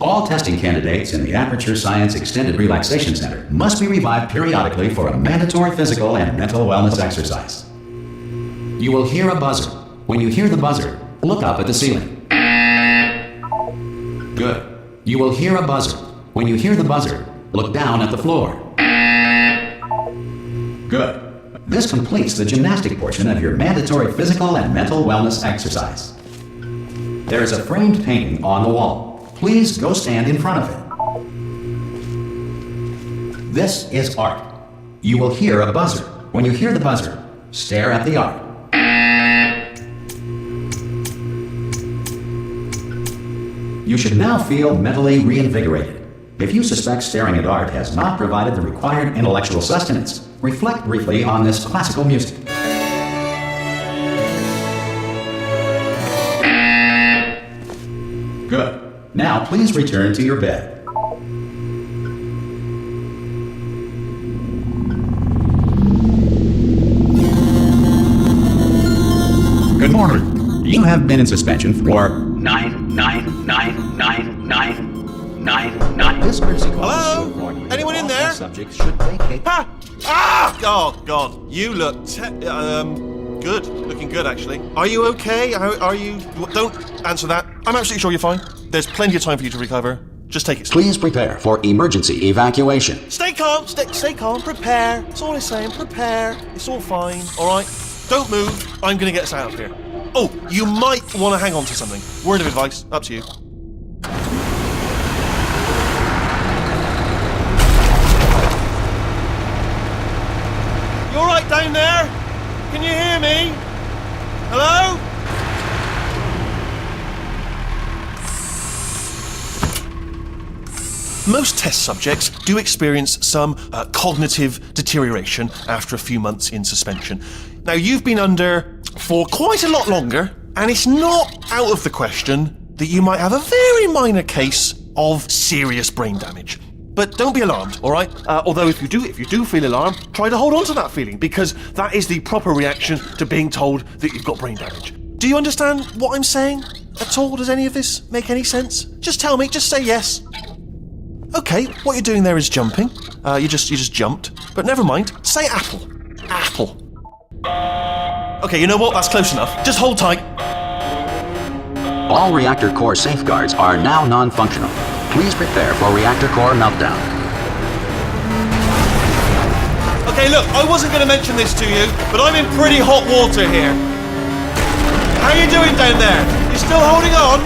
All testing candidates in the Aperture Science Extended Relaxation Center must be revived periodically for a mandatory physical and mental wellness exercise. You will hear a buzzer. When you hear the buzzer, look up at the ceiling. Good. You will hear a buzzer. When you hear the buzzer, look down at the floor. Good. This completes the gymnastic portion of your mandatory physical and mental wellness exercise. There is a framed painting on the wall. Please go stand in front of it. This is art. You will hear a buzzer. When you hear the buzzer, stare at the art. You should now feel mentally reinvigorated. If you suspect staring at art has not provided the required intellectual sustenance, reflect briefly on this classical music. Good. Now please return to your bed. Good morning. You have been in suspension for 9999999. This emergency call is to inform you. Anyone in there? Subjects should vacate. Ah! Ah! Oh God, you look good. Looking good, actually. Are you okay? Are you? Don't answer that. I'm absolutely sure you're fine. There's plenty of time for you to recover. Just take it slow. Please prepare for emergency evacuation. Stay calm. Stay calm. Prepare. That's all I'm saying. Prepare. It's all fine. All right. Don't move. I'm gonna get us out of here. Oh, you might want to hang on to something. Word of advice. Up to you. You all right down there? Can you hear me? Hello? Most test subjects do experience some cognitive deterioration after a few months in suspension. Now, you've been under for quite a lot longer, and it's not out of the question that you might have a very minor case of serious brain damage. But don't be alarmed, all right? Although if you do feel alarmed, try to hold on to that feeling, because that is the proper reaction to being told that you've got brain damage. Do you understand what I'm saying at all? Does any of this make any sense? Just tell me, just say yes. Okay, what you're doing there is jumping. You just jumped. But never mind, say apple. Apple. Okay, you know what? That's close enough. Just hold tight. All reactor core safeguards are now non-functional. Please prepare for reactor core meltdown. Okay, look, I wasn't going to mention this to you, but I'm in pretty hot water here. How you doing down there? You still holding on?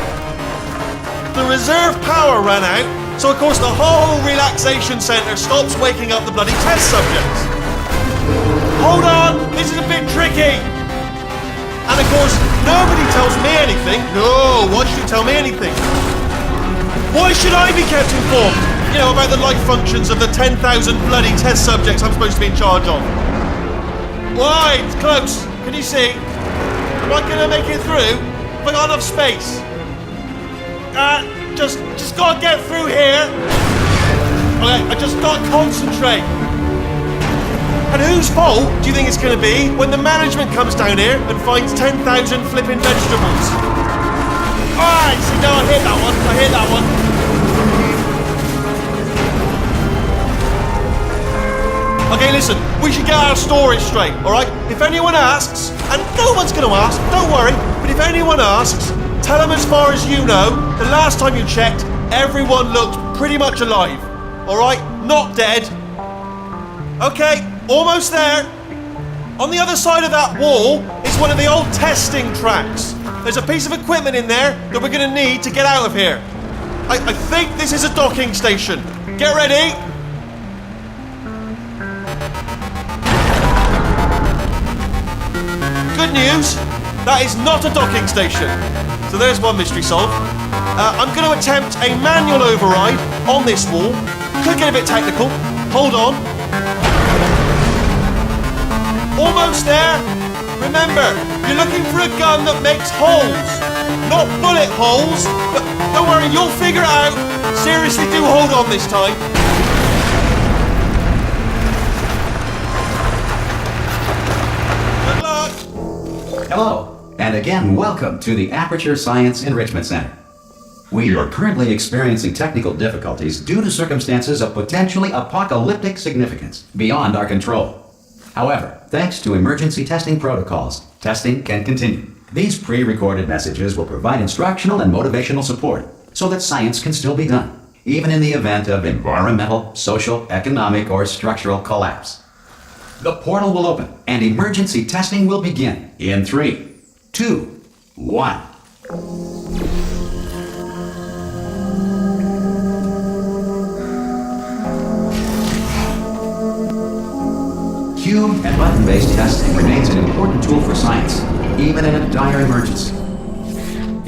The reserve power ran out, so of course the whole relaxation centre stops waking up the bloody test subjects. Hold on, this is a bit tricky. And of course, nobody tells me anything. No, why should you tell me anything? Why should I be kept informed? You know, about the life functions of the 10,000 bloody test subjects I'm supposed to be in charge of. Why? It's close. Can you see? Am I gonna make it through? Have I got enough space? Just gotta get through here. Okay, I just gotta concentrate. And whose fault do you think it's gonna be when the management comes down here and finds 10,000 flipping vegetables? Alright, see, no, I hear that one. Okay, listen, we should get our story straight, alright? If anyone asks, and no one's gonna ask, don't worry, but if anyone asks, tell them as far as you know, the last time you checked, everyone looked pretty much alive, alright? Not dead. Okay, almost there. On the other side of that wall is one of the old testing tracks. There's a piece of equipment in there that we're gonna need to get out of here. I think this is a docking station. Get ready. Good news, that is not a docking station. So there's one mystery solved. I'm going to attempt a manual override on this wall. Could get a bit technical. Hold on. Almost there. Remember, you're looking for a gun that makes holes. Not bullet holes, but don't worry, you'll figure it out. Seriously, do hold on this time. Good luck. Hello, and again, welcome to the Aperture Science Enrichment Center. We are currently experiencing technical difficulties due to circumstances of potentially apocalyptic significance beyond our control. However, thanks to emergency testing protocols, testing can continue. These pre-recorded messages will provide instructional and motivational support so that science can still be done, even in the event of environmental, social, economic, or structural collapse. The portal will open and emergency testing will begin in 3, 2, 1. Cube and button-based testing remains an important tool for science, even in a dire emergency.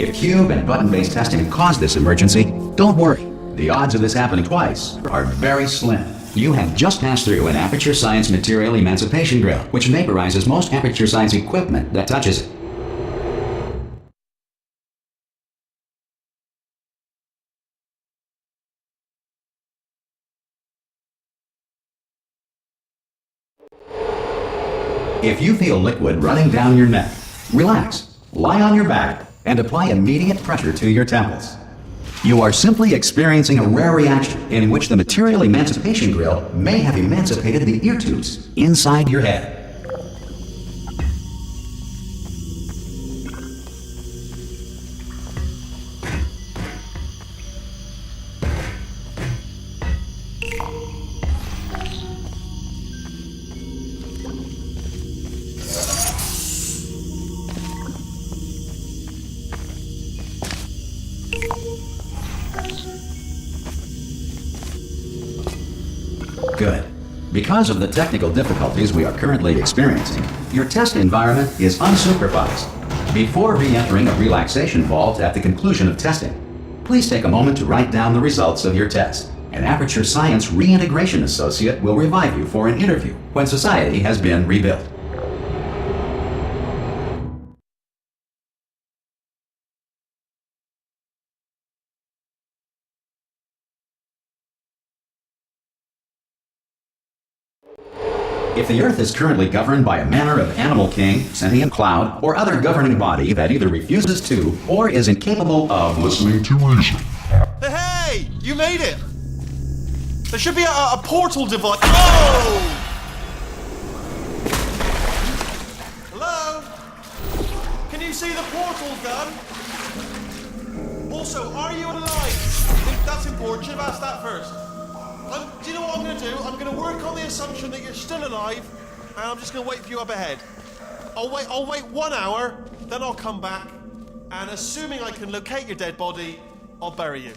If cube and button-based testing caused this emergency, don't worry. The odds of this happening twice are very slim. You have just passed through an Aperture Science material emancipation drill, which vaporizes most Aperture Science equipment that touches it. If you feel liquid running down your neck, relax, lie on your back, and apply immediate pressure to your temples. You are simply experiencing a rare reaction in which the material emancipation grill may have emancipated the ear tubes inside your head. Good. Because of the technical difficulties we are currently experiencing, your test environment is unsupervised. Before re-entering a relaxation vault at the conclusion of testing, please take a moment to write down the results of your test. An Aperture Science Reintegration Associate will revive you for an interview when society has been rebuilt. If the Earth is currently governed by a manner of animal king, sentient cloud, or other governing body that either refuses to or is incapable of listening to reason. Hey! You made it! There should be a portal device. Oh! Hello? Can you see the portal gun? Also, are you alive? That's important. Should have asked that first. Do you know what I'm going to do? I'm going to work on the assumption that you're still alive, and I'm just going to wait for you up ahead. I'll wait 1 hour, then I'll come back, and assuming I can locate your dead body, I'll bury you.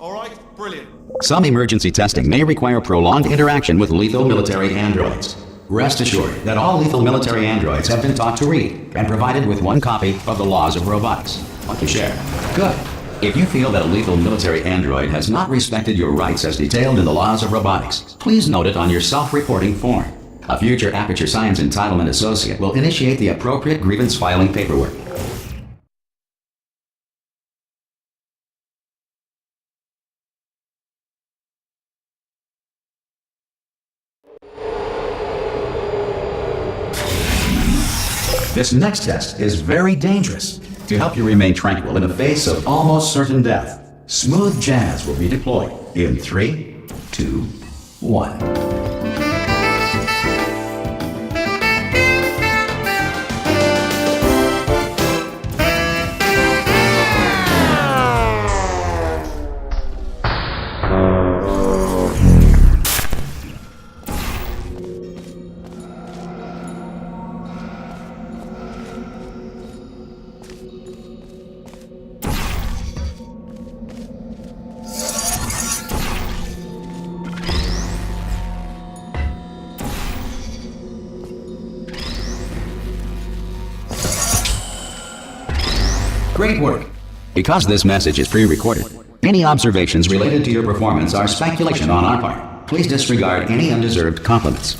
All right? Brilliant. Some emergency testing may require prolonged interaction with lethal military androids. Rest assured that all lethal military androids have been taught to read and provided with 1 copy of the laws of robotics. Want to share? Good. If you feel that a lethal military android has not respected your rights as detailed in the laws of robotics, please note it on your self-reporting form. A future Aperture Science Entitlement Associate will initiate the appropriate grievance filing paperwork. This next test is very dangerous. To help you remain tranquil in the face of almost certain death, smooth jazz will be deployed in 3, 2, 1. Great work. Because this message is pre-recorded, any observations related to your performance are speculation on our part. Please disregard any undeserved compliments.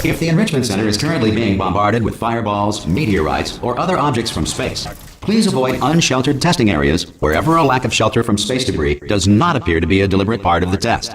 If the Enrichment Center is currently being bombarded with fireballs, meteorites, or other objects from space, please avoid unsheltered testing areas wherever a lack of shelter from space debris does not appear to be a deliberate part of the test.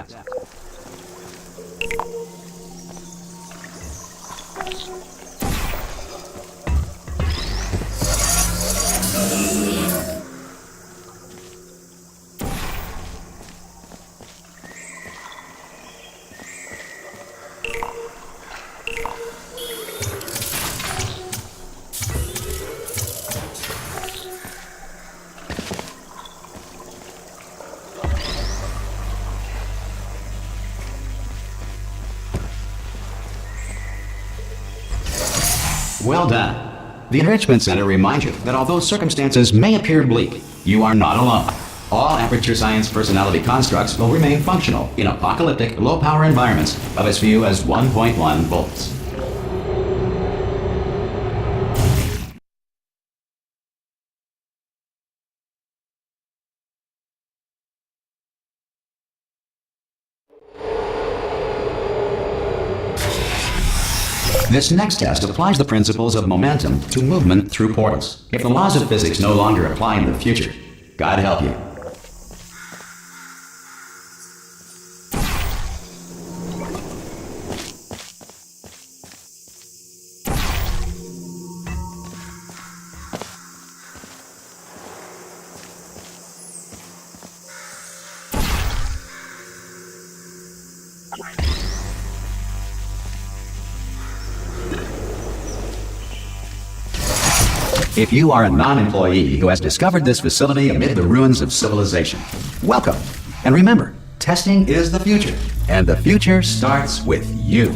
Well done. The Enrichment Center reminds you that although circumstances may appear bleak, you are not alone. All Aperture Science personality constructs will remain functional in apocalyptic, low-power environments of as few as 1.1 volts. This next test applies the principles of momentum to movement through portals. If the laws of physics no longer apply in the future, God help you. If you are a non-employee who has discovered this facility amid the ruins of civilization, welcome. And remember, testing is the future, and the future starts with you.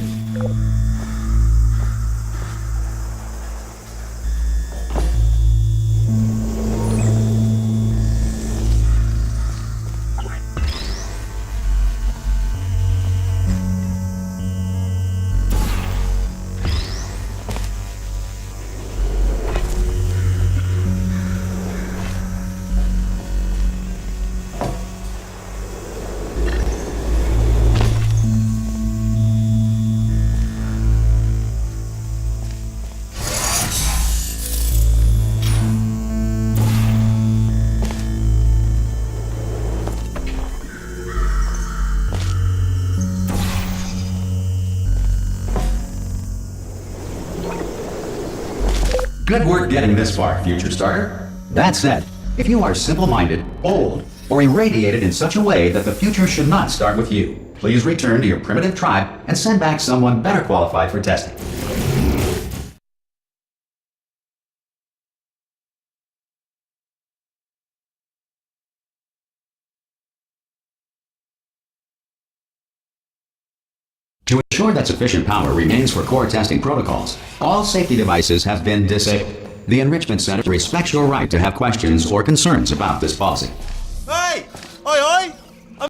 Good work getting this far, future starter. That said, if you are simple-minded, old, or irradiated in such a way that the future should not start with you, please return to your primitive tribe and send back someone better qualified for testing. To ensure that sufficient power remains for core testing protocols, all safety devices have been disabled. The Enrichment Center respects your right to have questions or concerns about this policy. Hey! Oi, oi!